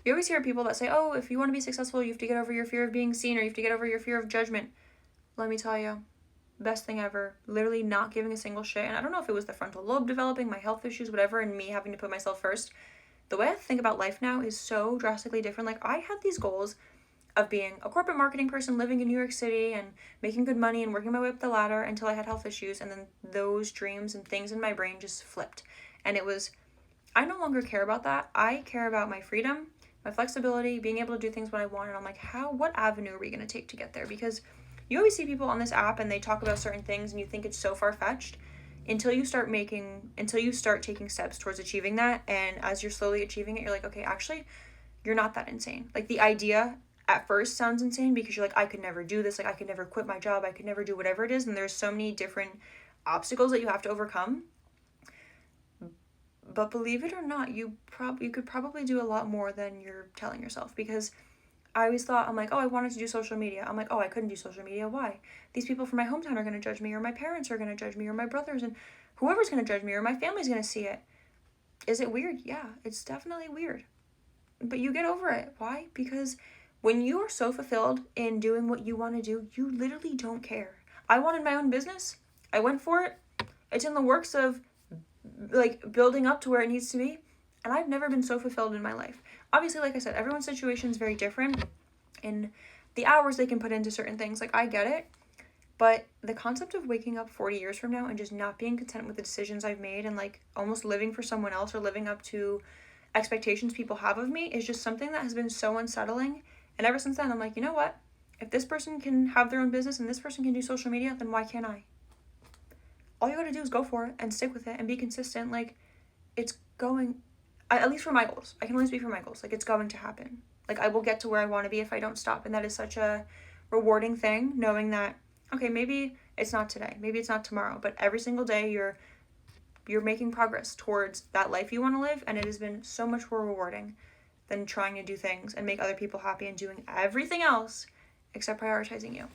You always hear people that say, oh, if you want to be successful, you have to get over your fear of being seen, or you have to get over your fear of judgment. Let me tell you, best thing ever. Literally not giving a single shit. And I don't know if it was the frontal lobe developing, my health issues, whatever, and me having to put myself first. The way I think about life now is so drastically different. Like, I had these goals of being a corporate marketing person living in New York City and making good money and working my way up the ladder until I had health issues. And then those dreams and things in my brain just flipped. And it was, I no longer care about that. I care about my freedom, my flexibility, being able to do things when I want. And I'm like, what avenue are we going to take to get there? Because you always see people on this app and they talk about certain things and you think it's so far-fetched until you start taking steps towards achieving that. And as you're slowly achieving it, you're like, okay, actually, you're not that insane. Like, the idea at first sounds insane because you're like, I could never do this. Like, I could never quit my job. I could never do whatever it is. And there's so many different obstacles that you have to overcome. But believe it or not, you could probably do a lot more than you're telling yourself. Because I always thought, I'm like, oh, I wanted to do social media. I'm like, oh, I couldn't do social media. Why? These people from my hometown are going to judge me, or my parents are going to judge me, or my brothers, and whoever's going to judge me, or my family's going to see it. Is it weird? Yeah, it's definitely weird. But you get over it. Why? Because when you are so fulfilled in doing what you want to do, you literally don't care. I wanted my own business. I went for it. It's in the works of, like, building up to where it needs to be. And I've never been so fulfilled in my life. Obviously, like I said, everyone's situation is very different. And the hours they can put into certain things, like, I get it. But the concept of waking up 40 years from now and just not being content with the decisions I've made and, like, almost living for someone else or living up to expectations people have of me is just something that has been so unsettling. And ever since then, I'm like, you know what? If this person can have their own business and this person can do social media, then why can't I? All you gotta do is go for it and stick with it and be consistent. Like, it's going, at least for my goals. I can only speak for my goals. Like, it's going to happen. Like, I will get to where I want to be if I don't stop. And that is such a rewarding thing, knowing that, okay, maybe it's not today, maybe it's not tomorrow, but every single day you're making progress towards that life you want to live. And it has been so much more rewarding than trying to do things and make other people happy and doing everything else except prioritizing you.